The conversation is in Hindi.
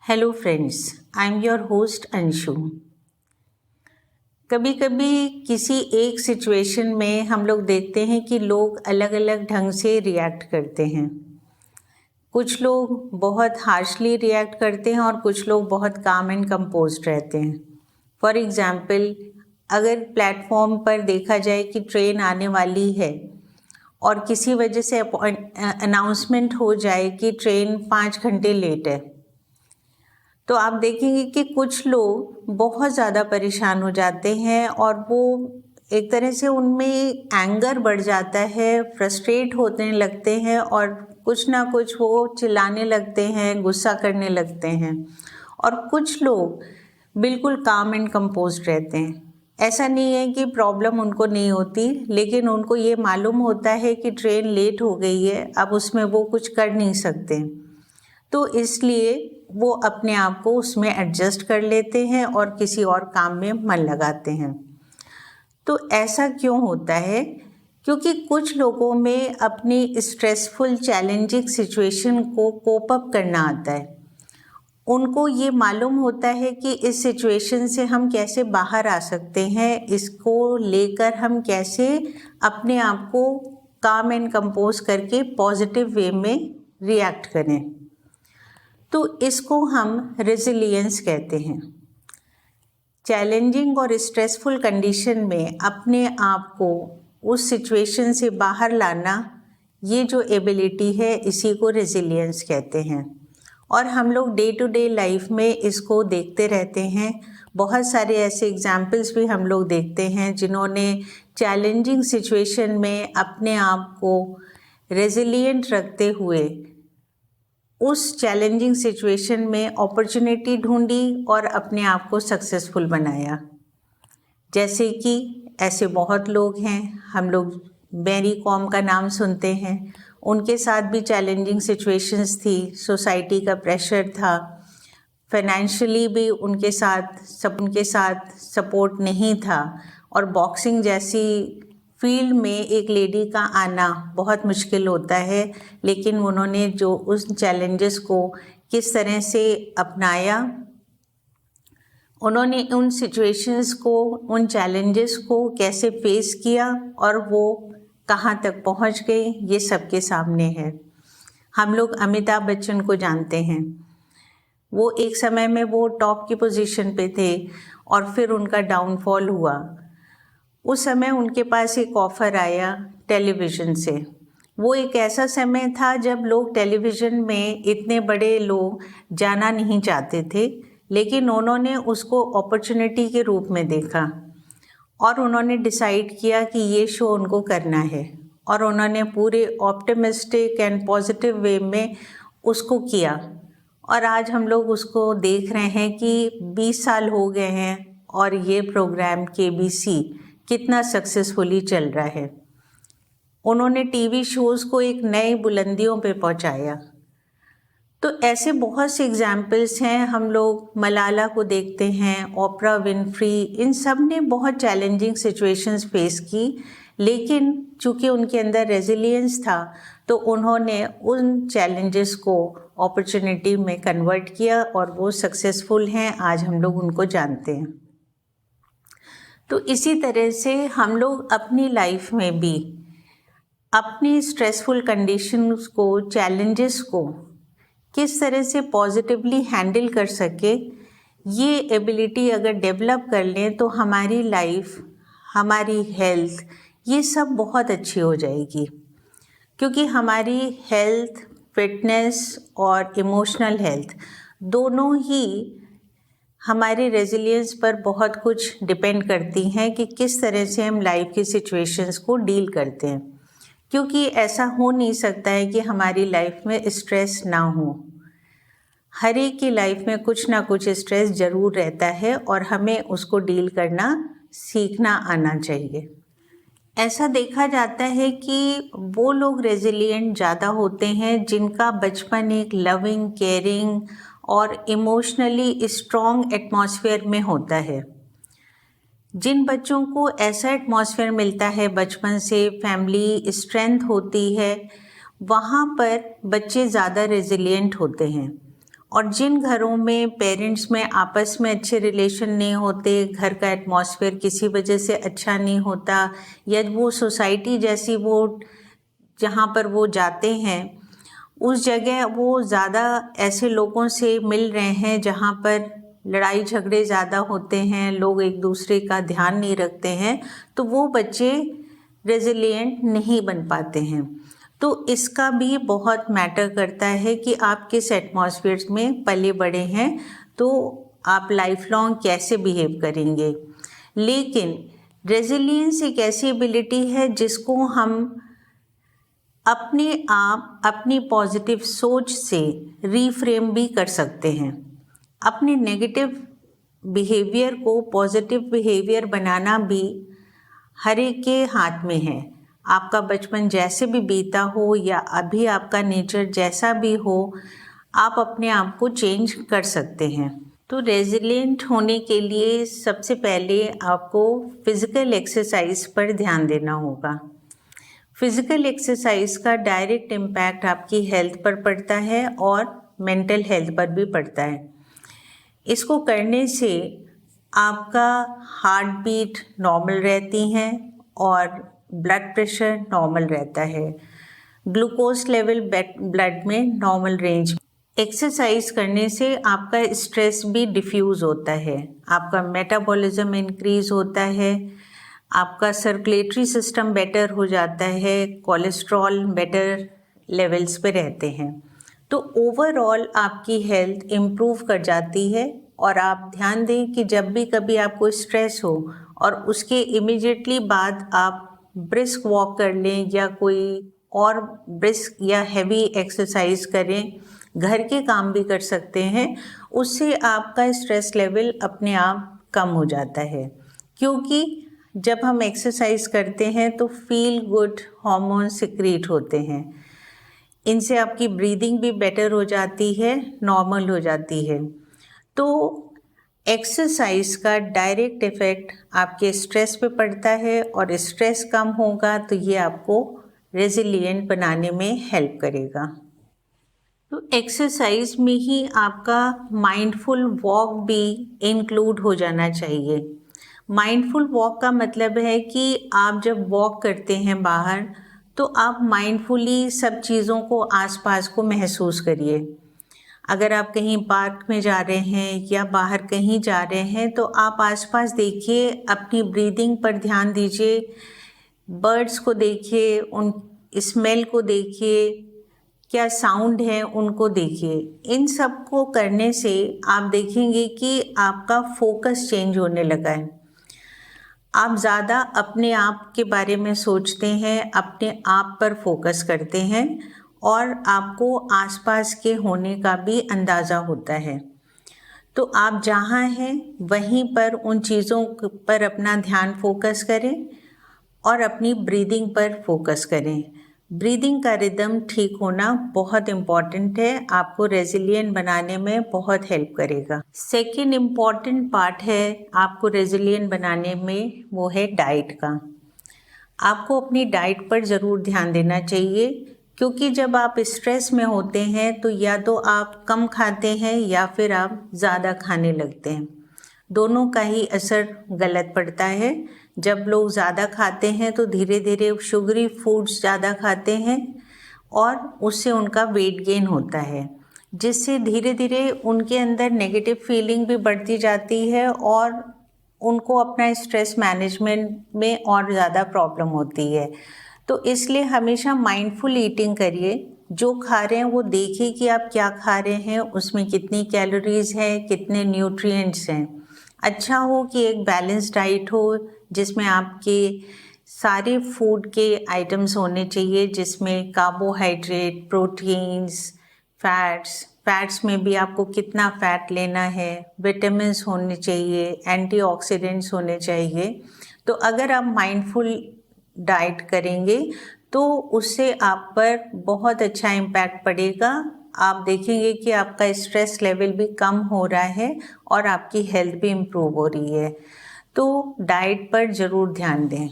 Hello friends, I am your host Anshu. कभी कभी किसी एक सिचुएशन में हम लोग देखते हैं कि लोग अलग अलग ढंग से रिएक्ट करते हैं। कुछ लोग बहुत हार्शली रिएक्ट करते हैं और कुछ लोग बहुत काम एंड कंपोज्ड रहते हैं। फॉर एग्ज़ाम्पल, अगर प्लेटफॉर्म पर देखा जाए कि ट्रेन आने वाली है और किसी वजह से अनाउंसमेंट हो जाए कि ट्रेन 5 घंटे लेट है, तो आप देखेंगे कि कुछ लोग बहुत ज़्यादा परेशान हो जाते हैं और वो एक तरह से उनमें एंगर बढ़ जाता है, फ्रस्ट्रेट होने लगते हैं और कुछ ना कुछ वो चिल्लाने लगते हैं, गुस्सा करने लगते हैं। और कुछ लोग बिल्कुल काम एंड कंपोज्ड रहते हैं। ऐसा नहीं है कि प्रॉब्लम उनको नहीं होती, लेकिन उनको ये मालूम होता है कि ट्रेन लेट हो गई है, अब उसमें वो कुछ कर नहीं सकते, तो इसलिए वो अपने आप को उसमें एडजस्ट कर लेते हैं और किसी और काम में मन लगाते हैं। तो ऐसा क्यों होता है? क्योंकि कुछ लोगों में अपनी स्ट्रेसफुल चैलेंजिंग सिचुएशन को कोप अप करना आता है। उनको ये मालूम होता है कि इस सिचुएशन से हम कैसे बाहर आ सकते हैं, इसको लेकर हम कैसे अपने आप को काम एंड कंपोज करके पॉजिटिव वे में रिएक्ट करें। तो इसको हम रेजिलियंस कहते हैं। चैलेंजिंग और स्ट्रेसफुल कंडीशन में अपने आप को उस सिचुएशन से बाहर लाना, ये जो एबिलिटी है, इसी को रेजिलियंस कहते हैं। और हम लोग डे टू डे लाइफ में इसको देखते रहते हैं। बहुत सारे ऐसे एग्जाम्पल्स भी हम लोग देखते हैं जिन्होंने चैलेंजिंग सिचुएशन में अपने आप को रेजिलियंट रखते हुए उस चैलेंजिंग सिचुएशन में अपॉर्चुनिटी ढूंढी और अपने आप को सक्सेसफुल बनाया। जैसे कि ऐसे बहुत लोग हैं, हम लोग मैरी कॉम का नाम सुनते हैं। उनके साथ भी चैलेंजिंग सिचुएशंस थी, सोसाइटी का प्रेशर था, फाइनेंशियली भी उनके साथ सपोर्ट नहीं था। और बॉक्सिंग जैसी फील्ड में एक लेडी का आना बहुत मुश्किल होता है, लेकिन उन्होंने जो उस चैलेंजेस को किस तरह से अपनाया, उन्होंने उन सिचुएशंस को, उन चैलेंजेस को कैसे फेस किया और वो कहाँ तक पहुँच गए, ये सबके सामने है। हम लोग अमिताभ बच्चन को जानते हैं। वो एक समय में वो टॉप की पोजीशन पे थे और फिर उनका डाउनफॉल हुआ। उस समय उनके पास एक ऑफ़र आया टेलीविज़न से। वो एक ऐसा समय था जब लोग टेलीविज़न में इतने बड़े लोग जाना नहीं चाहते थे, लेकिन उन्होंने उसको अपॉर्चुनिटी के रूप में देखा और उन्होंने डिसाइड किया कि ये शो उनको करना है। और उन्होंने पूरे ऑप्टिमिस्टिक एंड पॉजिटिव वे में उसको किया। और आज हम लोग उसको देख रहे हैं कि 20 साल हो गए हैं और ये प्रोग्राम केबीसी कितना सक्सेसफुली चल रहा है। उन्होंने टीवी शोज़ को एक नई बुलंदियों पे पहुंचाया। तो ऐसे बहुत से एग्जाम्पल्स हैं। हम लोग मलाला को देखते हैं, ओपरा विनफ्री, इन सब ने बहुत चैलेंजिंग सिचुएशंस फेस की, लेकिन चूँकि उनके अंदर रेजिलियंस था तो उन्होंने उन चैलेंजेस को अपॉर्चुनिटी में कन्वर्ट किया और वो सक्सेसफुल हैं। आज हम लोग उनको जानते हैं। तो इसी तरह से हम लोग अपनी लाइफ में भी अपनी स्ट्रेसफुल कंडीशंस को, चैलेंजेस को किस तरह से पॉजिटिवली हैंडल कर सके, ये एबिलिटी अगर डेवलप कर लें तो हमारी लाइफ, हमारी हेल्थ, ये सब बहुत अच्छी हो जाएगी। क्योंकि हमारी हेल्थ, फिटनेस और इमोशनल हेल्थ दोनों ही हमारे रेजिलियंस पर बहुत कुछ डिपेंड करती हैं कि किस तरह से हम लाइफ की सिचुएशंस को डील करते हैं। क्योंकि ऐसा हो नहीं सकता है कि हमारी लाइफ में स्ट्रेस ना हो। हर एक की लाइफ में कुछ ना कुछ स्ट्रेस ज़रूर रहता है और हमें उसको डील करना सीखना आना चाहिए। ऐसा देखा जाता है कि वो लोग रेजिलिएंट ज़्यादा होते हैं जिनका बचपन एक लविंग, केयरिंग और इमोशनली स्ट्रॉन्ग एटमॉस्फेयर में होता है। जिन बच्चों को ऐसा एटमॉस्फेयर मिलता है बचपन से, फैमिली स्ट्रेंथ होती है, वहाँ पर बच्चे ज़्यादा रेजिलिएंट होते हैं। और जिन घरों में पेरेंट्स में आपस में अच्छे रिलेशन नहीं होते, घर का एटमॉस्फेयर किसी वजह से अच्छा नहीं होता, या वो सोसाइटी जैसी वो जहाँ पर वो जाते हैं उस जगह वो ज़्यादा ऐसे लोगों से मिल रहे हैं जहाँ पर लड़ाई झगड़े ज़्यादा होते हैं, लोग एक दूसरे का ध्यान नहीं रखते हैं, तो वो बच्चे रेजिलिएंट नहीं बन पाते हैं। तो इसका भी बहुत मैटर करता है कि आप किस एटमॉस्फेयर में पले बड़े हैं, तो आप लाइफ लॉन्ग कैसे बिहेव करेंगे। लेकिन रेजिलियंस एक ऐसी एबिलिटी है जिसको हम अपने आप अपनी पॉजिटिव सोच से रीफ्रेम भी कर सकते हैं। अपने नेगेटिव बिहेवियर को पॉजिटिव बिहेवियर बनाना भी हर एक के हाथ में है। आपका बचपन जैसे भी बीता हो या अभी आपका नेचर जैसा भी हो, आप अपने आप को चेंज कर सकते हैं। तो रेजिलिएंट होने के लिए सबसे पहले आपको फिज़िकल एक्सरसाइज पर ध्यान देना होगा। फिज़िकल एक्सरसाइज का डायरेक्ट इम्पैक्ट आपकी हेल्थ पर पड़ता है और मेंटल हेल्थ पर भी पड़ता है। इसको करने से आपका हार्ट बीट नॉर्मल रहती है और ब्लड प्रेशर नॉर्मल रहता है, ग्लूकोज लेवल ब्लड में नॉर्मल रेंज। एक्सरसाइज करने से आपका स्ट्रेस भी डिफ्यूज़ होता है, आपका मेटाबॉलिज्म इंक्रीज़ होता है, आपका सर्कुलेटरी सिस्टम बेटर हो जाता है, कोलेस्ट्रॉल बेटर लेवल्स पे रहते हैं। तो ओवरऑल आपकी हेल्थ इम्प्रूव कर जाती है। और आप ध्यान दें कि जब भी कभी आपको स्ट्रेस हो और उसके इमीडिएटली बाद आप ब्रिस्क वॉक कर लें या कोई और ब्रिस्क या हैवी एक्सरसाइज करें, घर के काम भी कर सकते हैं, उससे आपका स्ट्रेस लेवल अपने आप कम हो जाता है। क्योंकि जब हम एक्सरसाइज करते हैं तो फील गुड हार्मोन सिक्रीट होते हैं, इनसे आपकी ब्रीदिंग भी बेटर हो जाती है, नॉर्मल हो जाती है। तो एक्सरसाइज का डायरेक्ट इफ़ेक्ट आपके स्ट्रेस पे पड़ता है और स्ट्रेस कम होगा तो ये आपको रेजिलिएंट बनाने में हेल्प करेगा। तो एक्सरसाइज में ही आपका माइंडफुल वॉक भी इंक्लूड हो जाना चाहिए। माइंडफुल वॉक का मतलब है कि आप जब वॉक करते हैं बाहर, तो आप माइंडफुली सब चीज़ों को आसपास को महसूस करिए। अगर आप कहीं पार्क में जा रहे हैं या बाहर कहीं जा रहे हैं तो आप आसपास देखिए, अपनी ब्रीदिंग पर ध्यान दीजिए, बर्ड्स को देखिए, उन स्मेल को देखिए, क्या साउंड है उनको देखिए। इन सब को करने से आप देखेंगे कि आपका फोकस चेंज होने लगा है। आप ज़्यादा अपने आप के बारे में सोचते हैं, अपने आप पर फोकस करते हैं और आपको आसपास के होने का भी अंदाज़ा होता है। तो आप जहाँ हैं वहीं पर उन चीज़ों पर अपना ध्यान फोकस करें और अपनी ब्रीदिंग पर फोकस करें। ब्रीदिंग का रिदम ठीक होना बहुत इम्पॉर्टेंट है, आपको रेजिलिएंट बनाने में बहुत हेल्प करेगा। सेकेंड इम्पॉर्टेंट पार्ट है आपको रेजिलिएंट बनाने में, वो है डाइट का। आपको अपनी डाइट पर ज़रूर ध्यान देना चाहिए, क्योंकि जब आप स्ट्रेस में होते हैं तो या तो आप कम खाते हैं या फिर आप ज़्यादा खाने लगते हैं। दोनों का ही असर गलत पड़ता है। जब लोग ज़्यादा खाते हैं तो धीरे धीरे शुगरी फूड्स ज़्यादा खाते हैं और उससे उनका वेट गेन होता है, जिससे धीरे धीरे उनके अंदर नेगेटिव फीलिंग भी बढ़ती जाती है और उनको अपना स्ट्रेस मैनेजमेंट में और ज़्यादा प्रॉब्लम होती है। तो इसलिए हमेशा माइंडफुल ईटिंग करिए। जो खा रहे हैं वो देखिए कि आप क्या खा रहे हैं, उसमें कितनी कैलोरीज हैं, कितने न्यूट्रिएंट्स हैं। अच्छा हो कि एक बैलेंस डाइट हो जिसमें आपके सारे फूड के आइटम्स होने चाहिए, जिसमें कार्बोहाइड्रेट, प्रोटीन्स, फैट्स में भी आपको कितना फ़ैट लेना है, विटामिन्स होने चाहिए, एंटीऑक्सीडेंट्स होने चाहिए। तो अगर आप माइंडफुल डाइट करेंगे तो उससे आप पर बहुत अच्छा इम्पैक्ट पड़ेगा। आप देखेंगे कि आपका स्ट्रेस लेवल भी कम हो रहा है और आपकी हेल्थ भी इम्प्रूव हो रही है। तो डाइट पर ज़रूर ध्यान दें।